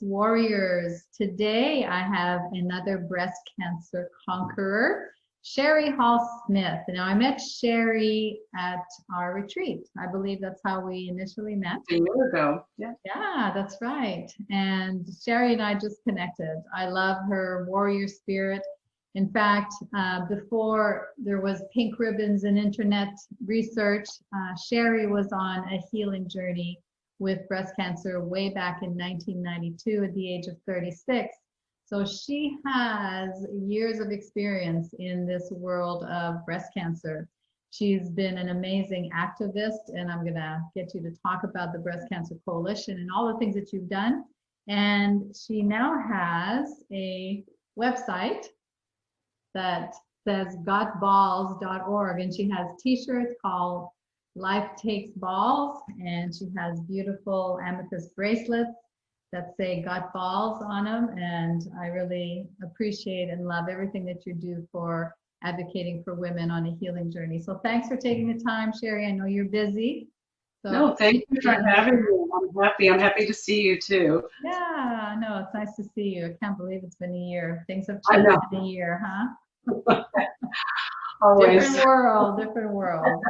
Warriors. Today I have another breast cancer conqueror, Shari Hall Smith. Now I met Shari at our retreat. I believe that's how we initially met. A year ago. Yeah. Yeah, that's right. And Shari and I just connected. I love her warrior spirit. In fact, before there was pink ribbons and internet research, Shari was on a healing journey with breast cancer way back in 1992 at the age of 36. So she has years of experience in this world of breast cancer. She's been an amazing activist, and I'm gonna get you to talk about the Breast Cancer Coalition and all the things that you've done. And she now has a website that says GotBallZ.org, and she has t-shirts called Life Takes Balls, and she has beautiful amethyst bracelets that say Got BallZ on them, and I really appreciate and love everything that you do for advocating for women on a healing journey. So thanks for taking the time, Shari. I know you're busy. So no, thank you for having me. I'm happy to see you too. Yeah, no, it's nice to see you. I can't believe it's been a year. Things have changed in a year, huh? Always. Different world.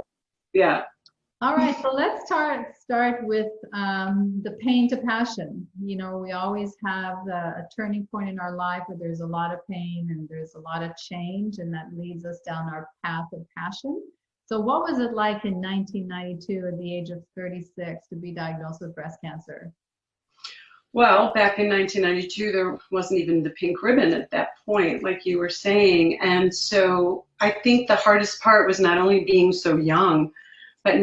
Yeah. All right, so let's start with the pain to passion. You know, we always have a turning point in our life where there's a lot of pain and there's a lot of change, and that leads us down our path of passion. So what was it like in 1992 at the age of 36 to be diagnosed with breast cancer? Well, back in 1992, there wasn't even the pink ribbon at that point, like you were saying. And so I think the hardest part was not only being so young, but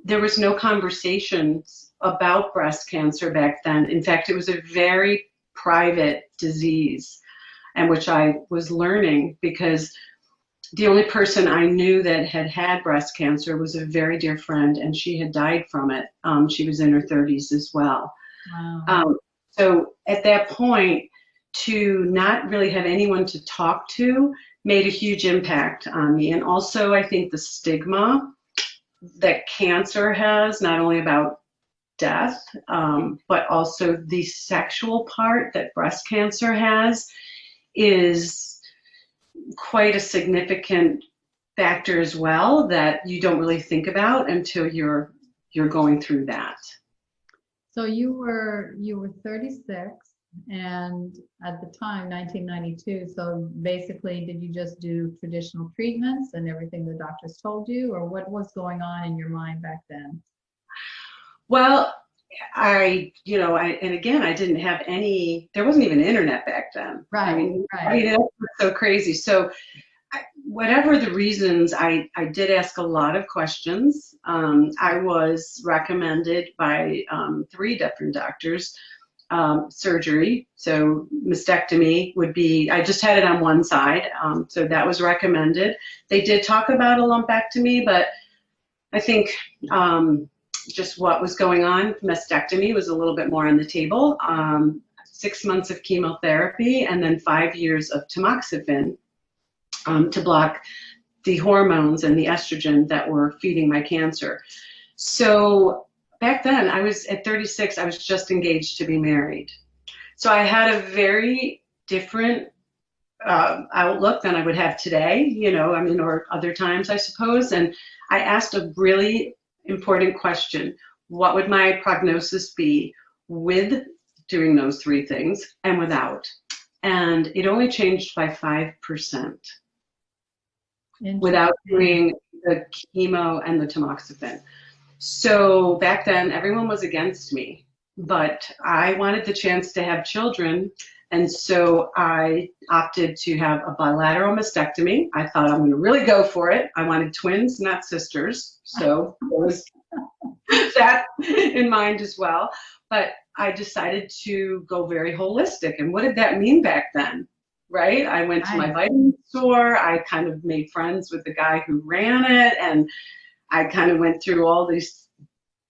there was no conversations about breast cancer back then. In fact, it was a very private disease, and which I was learning because the only person I knew that had had breast cancer was a very dear friend, and she had died from it. She was in her 30s as well. Wow. So at that point, to not really have anyone to talk to made a huge impact on me. And also, I think the stigma that cancer has, not only about death, but also the sexual part that breast cancer has, is quite a significant factor as well that you don't really think about until you're going through that. So you were 36, and at the time, 1992, so basically did you just do traditional treatments and everything the doctors told you, or what was going on in your mind back then? Well, and again, I didn't have there wasn't even internet back then. Right, I mean, right. That was so crazy. So whatever the reasons, I did ask a lot of questions. I was recommended by 3 different doctors, surgery. So mastectomy would be, I just had it on one side. So that was recommended. They did talk about a lumpectomy, but I think just what was going on, mastectomy was a little bit more on the table. 6 months of chemotherapy and then 5 years of tamoxifen to block the hormones and the estrogen that were feeding my cancer. So back then, I was at 36, I was just engaged to be married. So I had a very different outlook than I would have today, or other times, I suppose. And I asked a really important question. What would my prognosis be with doing those 3 things and without? And it only changed by 5%. Without doing the chemo and the tamoxifen. So back then, everyone was against me, but I wanted the chance to have children, and so I opted to have a bilateral mastectomy. I thought I'm going to really go for it. I wanted twins, not sisters, so there was that in mind as well. But I decided to go very holistic, and what did that mean back then? Right? I went to my vitamin store. I kind of made friends with the guy who ran it. And I kind of went through all these,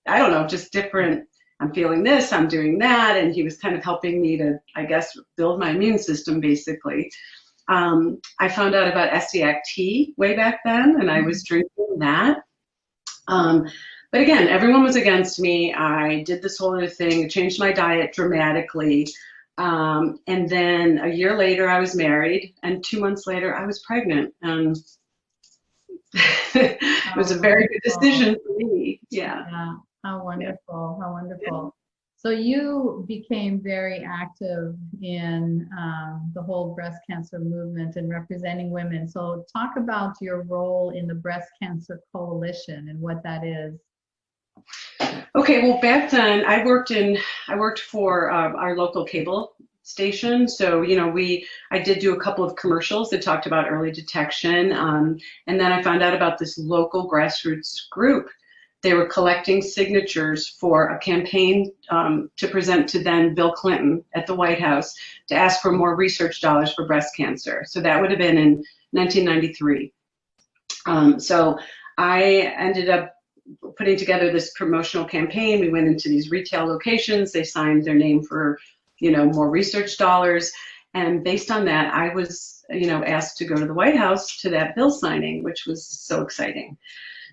I don't know, just different, I'm feeling this, I'm doing that. And he was kind of helping me to, I guess, build my immune system, basically. I found out about Estiac tea way back then, and I was drinking that. But again, everyone was against me. I did this whole other thing, changed my diet dramatically. And then a year later, I was married, and 2 months later, I was pregnant. And it was a very good decision for me. Yeah. Yeah. How wonderful. How wonderful. So you became very active in the whole breast cancer movement and representing women. So talk about your role in the Breast Cancer Coalition and what that is. Okay, well, back then I worked for our local cable station. So, I did do a couple of commercials that talked about early detection. And then I found out about this local grassroots group. They were collecting signatures for a campaign to present to then Bill Clinton at the White House to ask for more research dollars for breast cancer. So that would have been in 1993. So I ended up putting together this promotional campaign. We went into these retail locations. They signed their name for, more research dollars. And based on that, I was, asked to go to the White House to that bill signing, which was so exciting.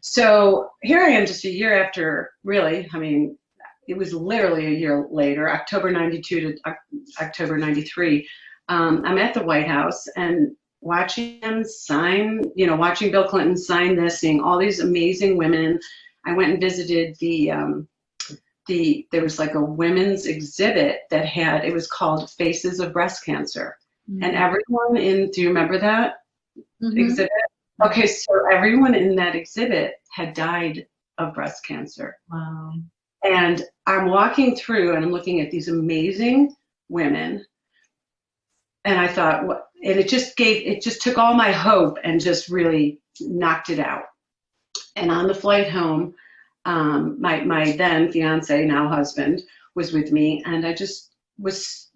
So here I am just a year after, really, it was literally a year later, October 92 to October 93. I'm at the White House and watching them sign, watching Bill Clinton sign this, seeing all these amazing women. I went and visited there was like a women's exhibit that it was called Faces of Breast Cancer. Mm-hmm. And everyone do you remember that exhibit? Okay, so everyone in that exhibit had died of breast cancer. Wow. And I'm walking through and I'm looking at these amazing women. And I thought, and it just took all my hope and just really knocked it out. And on the flight home, my then fiance, now husband, was with me, and I just was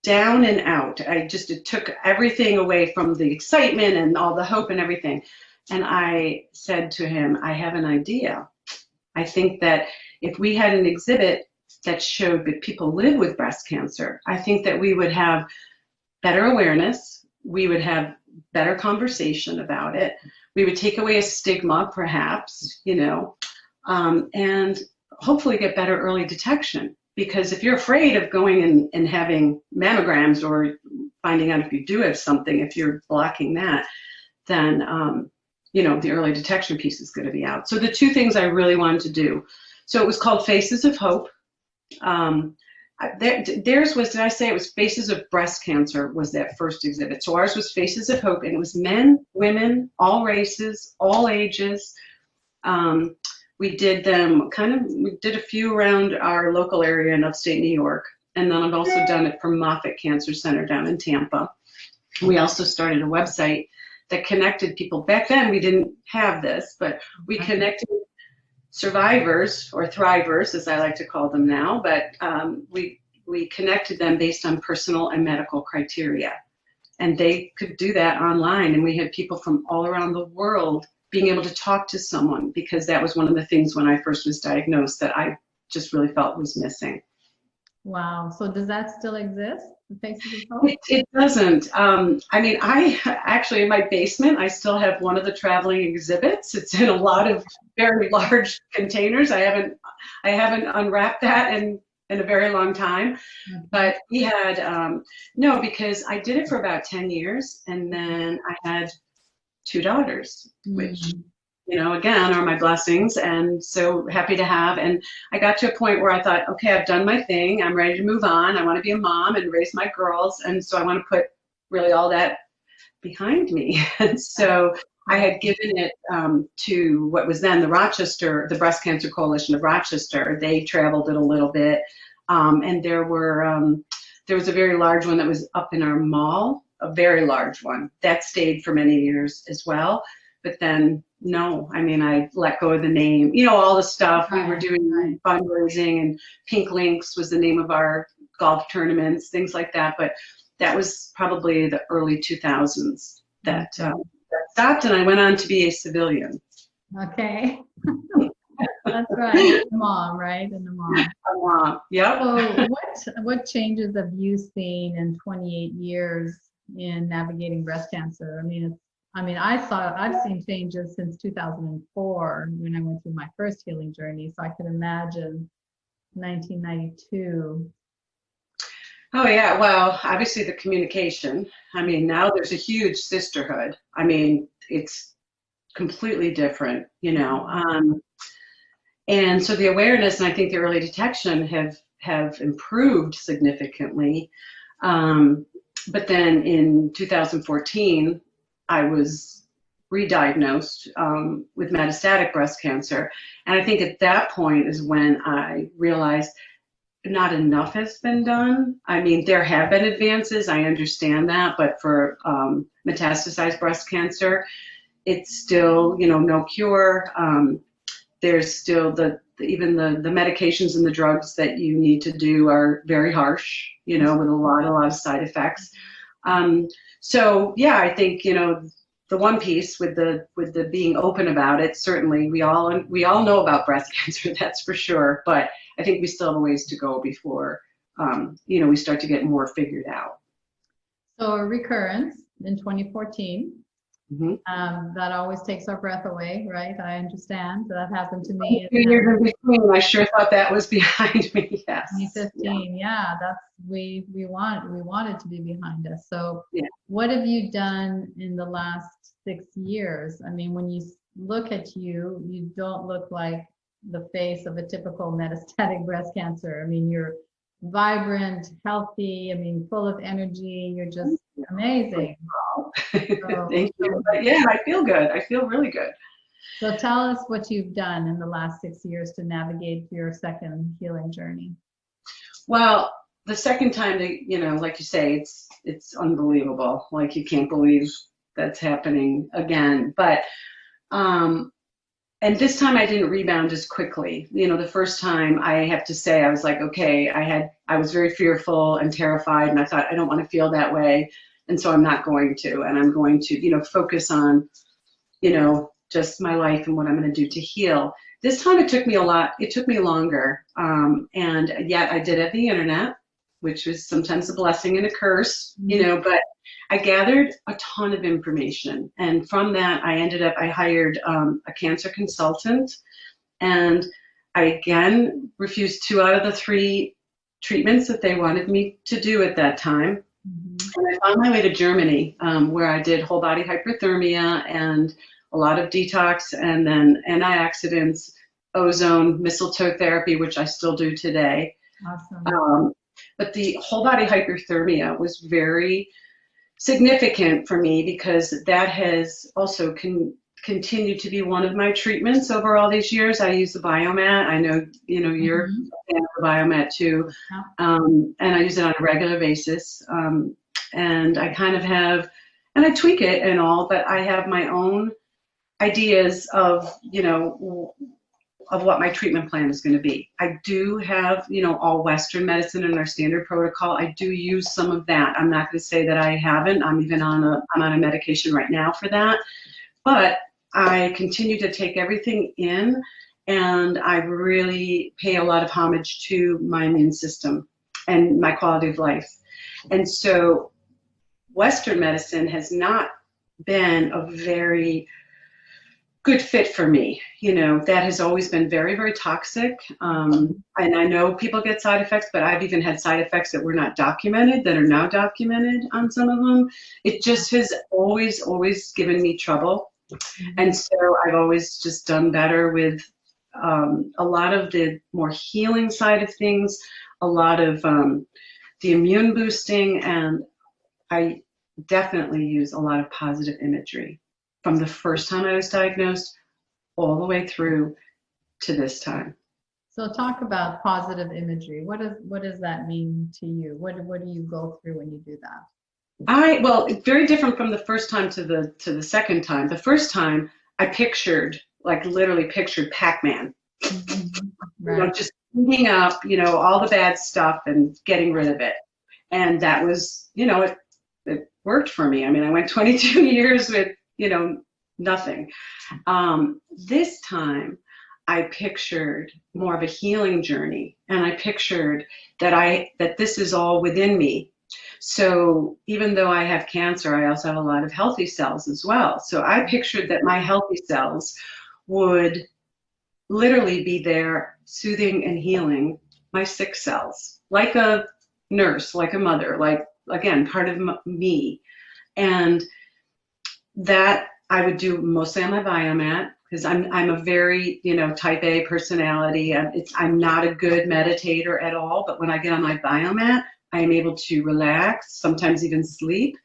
down and out. It took everything away from the excitement and all the hope and everything. And I said to him, I have an idea. I think that if we had an exhibit that showed that people live with breast cancer, I think that we would have better awareness. We would have better conversation about it. We would take away a stigma, perhaps, and hopefully get better early detection. Because if you're afraid of going and having mammograms or finding out if you do have something, if you're blocking that, then, the early detection piece is going to be out. So the two things I really wanted to do. So it was called Faces of Hope. Theirs was, did I say it was Faces of Breast Cancer was that first exhibit. So ours was Faces of Hope, and it was men, women, all races, all ages. We did we did a few around our local area in upstate New York. And then I've also done it for Moffitt Cancer Center down in Tampa. We also started a website that connected people. Back then we didn't have this, but we connected survivors, or thrivers as I like to call them now, but we connected them based on personal and medical criteria. And they could do that online. And we had people from all around the world being able to talk to someone, because that was one of the things when I first was diagnosed that I just really felt was missing. Wow. So does that still exist? The Faces of Hope? It doesn't. I actually, in my basement, I still have one of the traveling exhibits. It's in a lot of very large containers. I haven't unwrapped that in a very long time. Mm-hmm. But we had, because I did it for about 10 years, and then I had 2 daughters, which, again, are my blessings, and so happy to have. And I got to a point where I thought, okay, I've done my thing. I'm ready to move on. I want to be a mom and raise my girls. And so I want to put really all that behind me. And so I had given it to what was then the Breast Cancer Coalition of Rochester. They traveled it a little bit. And there was a very large one that was up in our mall, a very large one that stayed for many years as well. But then, no, I let go of the name, all the stuff. We were doing fundraising, and Pink Links was the name of our golf tournaments, things like that. But that was probably the early 2000s that stopped, and I went on to be a civilian. Okay. That's right. The mom, right? And the mom. A mom, yep. So what changes have you seen in 28 years in navigating breast cancer? I mean, I've seen changes since 2004 when I went through my first healing journey. So I could imagine 1992. Oh yeah, well, obviously the communication. I mean, now there's a huge sisterhood. I mean, it's completely different, you know. And so the awareness and I think the early detection have improved significantly. But then in 2014, I was re-diagnosed with metastatic breast cancer. And I think at that point is when I realized not enough has been done. I mean, there have been advances, I understand that, but for metastasized breast cancer, it's still, you know, no cure. There's still even the medications and the drugs that you need to do are very harsh, you know, with a lot of side effects. So yeah, I think, you know, the one piece with the being open about it, certainly we all know about breast cancer, that's for sure. But I think we still have a ways to go before, you know, we start to get more figured out. So a recurrence in 2014. Mm-hmm. That always takes our breath away, right? I understand that happened to me. 2 years in between, I sure thought that was behind me. Yes. 2015. Yeah, that's we wanted to be behind us. So, yeah. What have you done in the last 6 years? I mean, when you look at you, you don't look like the face of a typical metastatic breast cancer. I mean, you're vibrant, healthy. I mean, full of energy. You're just amazing. Thank you. But yeah, I feel good. I feel really good. So tell us what you've done in the last 6 years to navigate your second healing journey. Well, the second time, you know, like you say, it's unbelievable. Like you can't believe that's happening again. But and this time I didn't rebound as quickly. You know, the first time I have to say I was like, okay, I was very fearful and terrified, and I thought I don't want to feel that way. And so I'm not going to, and I'm going to, you know, focus on, you know, just my life and what I'm going to do to heal. This time it took me longer. And yet I did have the internet, which was sometimes a blessing and a curse, you know, but I gathered a ton of information. And from that, I hired a cancer consultant, and I again refused 2 out of the 3 treatments that they wanted me to do at that time. And I found my way to Germany, where I did whole body hyperthermia and a lot of detox, and then antioxidants, ozone, mistletoe therapy, which I still do today. Awesome. But the whole body hyperthermia was very significant for me because that has also continued to be one of my treatments over all these years. I use the biomat. I know, you know, you're a fan of the biomat too. And I use it on a regular basis. And I kind of have, and I tweak it and all, but I have my own ideas of, you know, of what my treatment plan is going to be. I do have, you know, all Western medicine in our standard protocol. I do use some of that. I'm not going to say that I haven't. I'm on a medication right now for that. But I continue to take everything in, and I really pay a lot of homage to my immune system and my quality of life. And so Western medicine has not been a very good fit for me. You know, that has always been very, very toxic. And I know people get side effects, but I've even had side effects that were not documented that are now documented on some of them. It just has always, always given me trouble. And so I've always just done better with a lot of the more healing side of things, a lot of the immune boosting, and I definitely use a lot of positive imagery from the first time I was diagnosed all the way through to this time. So talk about positive imagery. What does that mean to you? What do you go through when you do that? Well, it's very different from the first time to the second time. The first time I literally pictured Pac-Man. Right. You know, just cleaning up, you know, all the bad stuff and getting rid of it. And that was, you know, it worked for me. I mean, I went 22 years with, you know, nothing. This time I pictured more of a healing journey, and I pictured that this is all within me, So even though I have cancer, I also have a lot of healthy cells as well. So I pictured that my healthy cells would literally be there soothing and healing my sick cells, like a nurse, like a mother, like, again, part of me. And that I would do mostly on my biomat, because I'm a very, type A personality. I'm not a good meditator at all, but when I get on my biomat, I am able to relax, sometimes even sleep.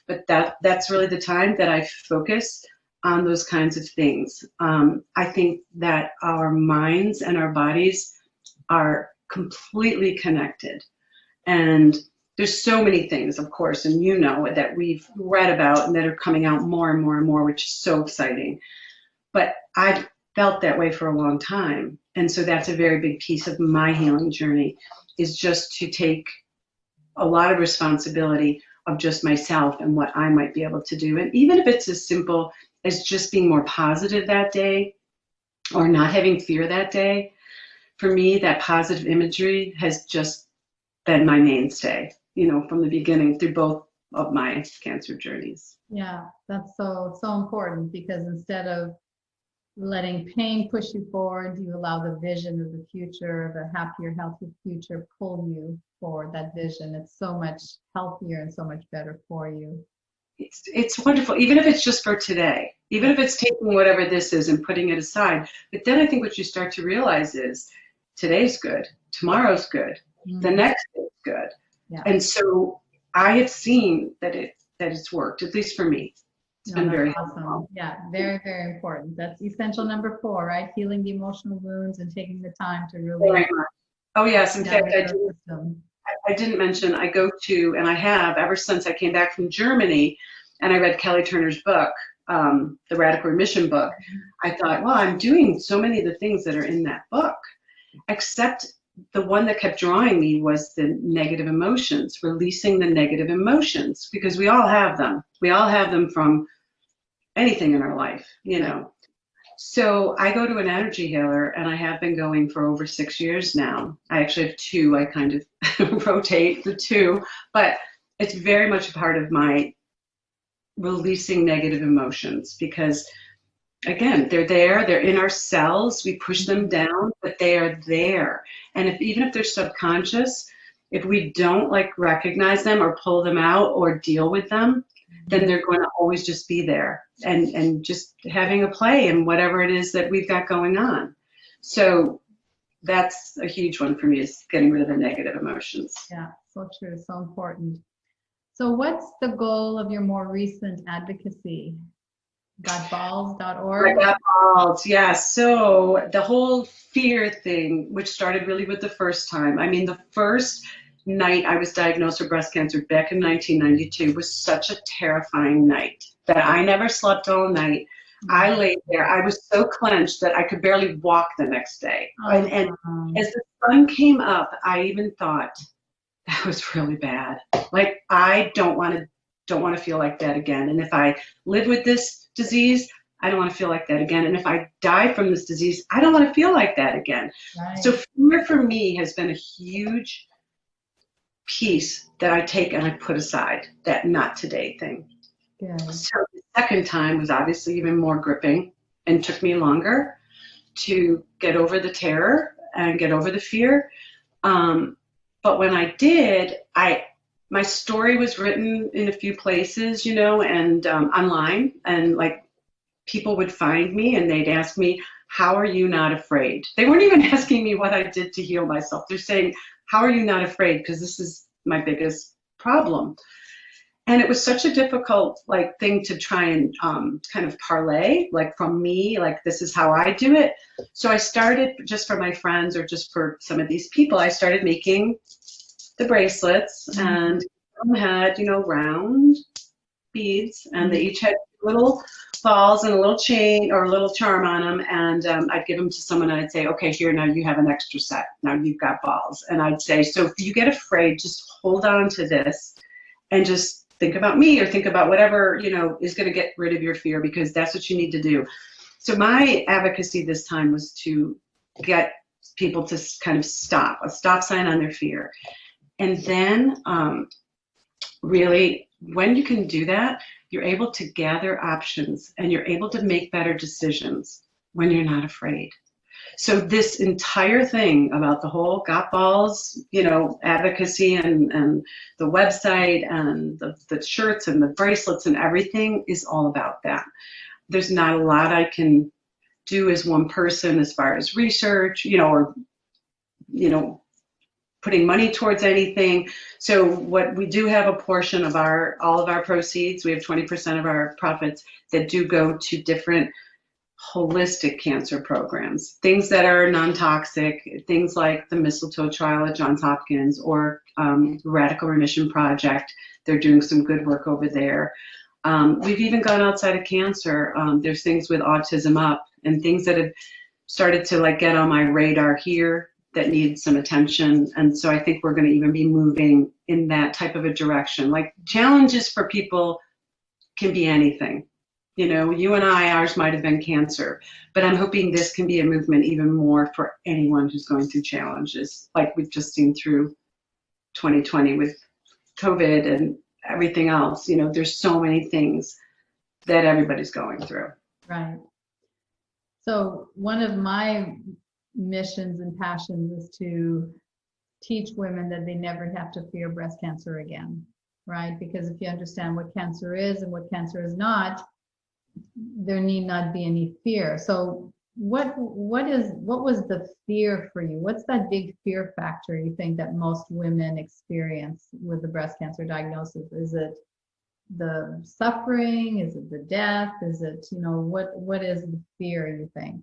But that's really the time that I focus on those kinds of things. I think that our minds and our bodies are completely connected. And there's so many things, of course, and that we've read about and that are coming out more and more and more, which is so exciting. But I've felt that way for a long time. And so that's a very big piece of my healing journey, is just to take a lot of responsibility of just myself and what I might be able to do. And even if it's as simple as just being more positive that day or not having fear that day, for me, that positive imagery has just been my mainstay, from the beginning through both of my cancer journeys. Yeah, that's so important, because instead of letting pain push you forward, you allow the vision of the future, the happier, healthy future, pull you forward. That vision, it's so much healthier and so much better for you. It's wonderful, even if it's just for today, even if it's taking whatever this is and putting it aside. But then I think what you start to realize is today's good, tomorrow's good, the next day is good. Yeah. And so I have seen that it's worked, at least for me. It's been very awesome. helpful. Yeah, very, very important. That's essential number 4, right? Healing the emotional wounds and taking the time to really. Very much. Oh yes, in fact, I didn't mention, I go to, and I have ever since I came back from Germany, and I read Kelly Turner's book, the Radical Remission book. I thought, well, I'm doing so many of the things that are in that book, except the one that kept drawing me was the negative emotions, releasing the negative emotions, because we all have them. We all have them from anything in our life, So I go to an energy healer, and I have been going for over 6 years now. I actually have 2. I kind of rotate the 2, but it's very much a part of my releasing negative emotions, because again, they're in our cells. We push them down, but they are there. And even if they're subconscious, if we don't recognize them or pull them out or deal with them, then they're going to always just be there and just having a play in whatever it is that we've got going on. So that's a huge one for me, is getting rid of the negative emotions. Yeah, so true, so important. So what's the goal of your more recent advocacy? GotBallZ.org? Got BallZ, yeah. So the whole fear thing, which started really with the first time. I mean, the first night I was diagnosed with breast cancer back in 1992 was such a terrifying night that I never slept all night. I laid there. I was so clenched that I could barely walk the next day. And as the sun came up, I even thought, that was really bad. I don't want to feel like that again. And if I live with this disease, I don't want to feel like that again. And if I die from this disease, I don't want to feel like that again. Right. So fear for me has been a huge piece that I take and I put aside, that not today thing. Yeah. So the second time was obviously even more gripping and took me longer to get over the terror and get over the fear. But when I did, my story was written in a few places, and online, and people would find me and they'd ask me, how are you not afraid? They weren't even asking me what I did to heal myself. They're saying, how are you not afraid? Because this is my biggest problem. And it was such a difficult thing to try and kind of parlay, from me, this is how I do it. So I started, just for my friends or just for some of these people, I started making the bracelets, and some had, round beads, and they each had little balls and a little chain or a little charm on them, and I'd give them to someone and I'd say, okay, here, now you have an extra set. Now you've got balls. And I'd say, so if you get afraid, just hold on to this and just think about me or think about whatever, is going to get rid of your fear, because that's what you need to do. So my advocacy this time was to get people to kind of stop, a stop sign on their fear. And then really, when you can do that, you're able to gather options and you're able to make better decisions when you're not afraid. So this entire thing about the whole Got BallZ, advocacy and the website and the shirts and the bracelets and everything is all about that. There's not a lot I can do as one person as far as research, or putting money towards anything. So what we do have a portion of all of our proceeds, we have 20% of our profits that do go to different holistic cancer programs, things that are non-toxic, things like the mistletoe trial at Johns Hopkins or Radical Remission Project. They're doing some good work over there. We've even gone outside of cancer. There's things with Autism Up and things that have started to get on my radar here that need some attention. And so I think we're going to even be moving in that type of a direction. Challenges for people can be anything. You and ours might have been cancer, but I'm hoping this can be a movement even more for anyone who's going through challenges like we've just seen through 2020 with COVID and everything else. There's so many things that everybody's going through. Right. So one of my missions and passions is to teach women that they never have to fear breast cancer again, right? Because if you understand what cancer is and what cancer is not, there need not be any fear. So what was the fear for you? What's that big fear factor you think that most women experience with the breast cancer diagnosis? Is it the suffering? Is it the death? Is it, what is the fear, you think?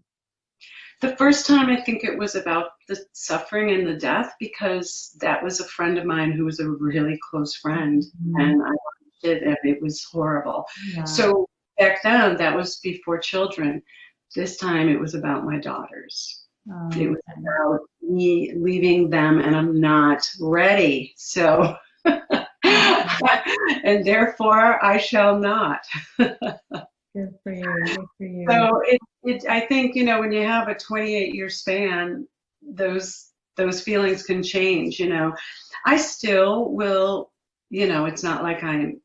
The first time, I think it was about the suffering and the death, because that was a friend of mine who was a really close friend, and I watched it and it was horrible. Yeah. So back then, that was before children. This time it was about my daughters. Oh, it was about me leaving them, and I'm not ready. So, and therefore I shall not. Good for you. Good for you. So I think, when you have a 28-year span, those feelings can change. I still will. It's not like I'm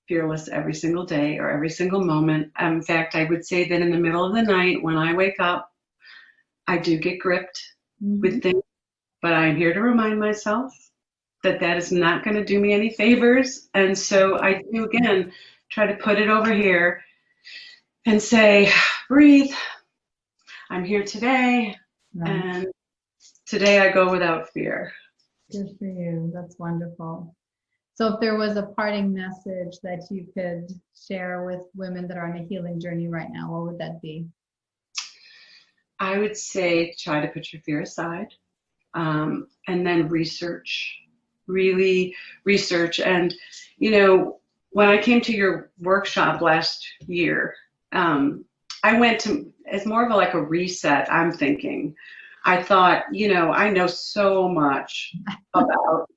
fearless every single day or every single moment. In fact, I would say that in the middle of the night when I wake up, I do get gripped with things, but I'm here to remind myself that is not going to do me any favors. And so I do, again, try to put it over here and say, breathe. I'm here today, and today I go without fear. Good for you. That's wonderful. So if there was a parting message that you could share with women that are on a healing journey right now, what would that be? I would say try to put your fear aside, and then research, really research. And, when I came to your workshop last year, I went to, it's more of a reset, I'm thinking. I thought, I know so much about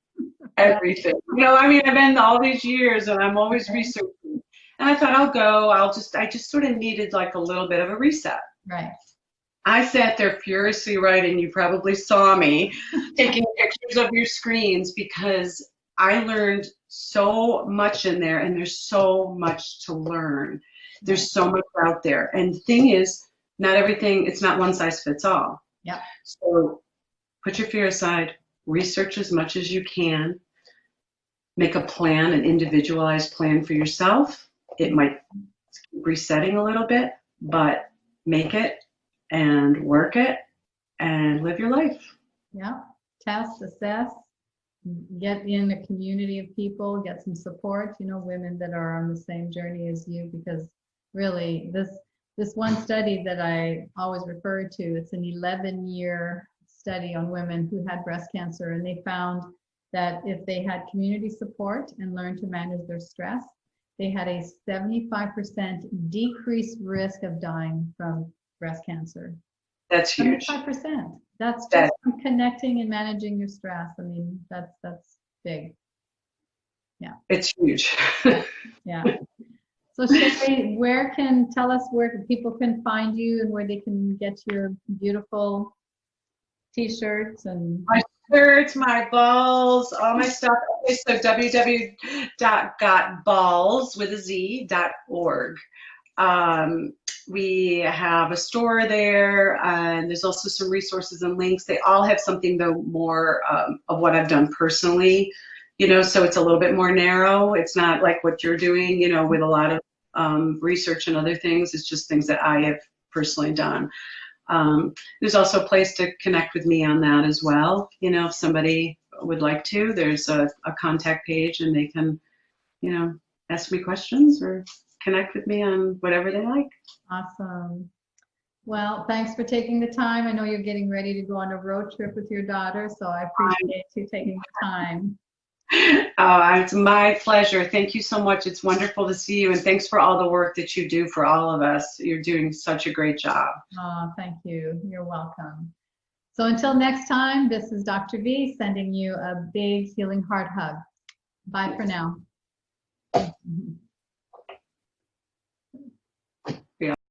everything. I've been all these years and I'm always researching. And I thought I just sort of needed a little bit of a reset. Right. I sat there furiously writing. You probably saw me taking pictures of your screens because I learned so much in there, and there's so much to learn. There's so much out there. And the thing is, not everything, it's not one size fits all. Yeah. So put your fear aside, research as much as you can, make a plan, an individualized plan for yourself. It might keep resetting a little bit, but make it and work it and live your life. Yeah. Test, assess, get in a community of people, get some support, women that are on the same journey as you, because really this one study that I always refer to, it's an 11-year study on women who had breast cancer, and they found that if they had community support and learned to manage their stress, they had a 75% decreased risk of dying from breast cancer. That's huge. 75%. That's just from connecting and managing your stress. I mean, that's big. Yeah. It's huge. Yeah. So Shari, tell us where people can find you and where they can get your beautiful t-shirts and T-shirts, my balls, all my stuff. Okay, so www.gotbalz.org. We have a store there, and there's also some resources and links. They all have something, though, more of what I've done personally, so it's a little bit more narrow. It's not like what you're doing, with a lot of research and other things. It's just things that I have personally done. There's also a place to connect with me on that as well. If somebody would like to, there's a contact page, and they can, ask me questions or connect with me on whatever they like. Awesome. Well, thanks for taking the time. I know you're getting ready to go on a road trip with your daughter, so I appreciate you taking the time. Oh, it's my pleasure. Thank you so much. It's wonderful to see you, and thanks for all the work that you do for all of us. You're doing such a great job. Oh, thank you. You're welcome. So until next time, this is Dr. V sending you a big healing heart hug. Bye for now.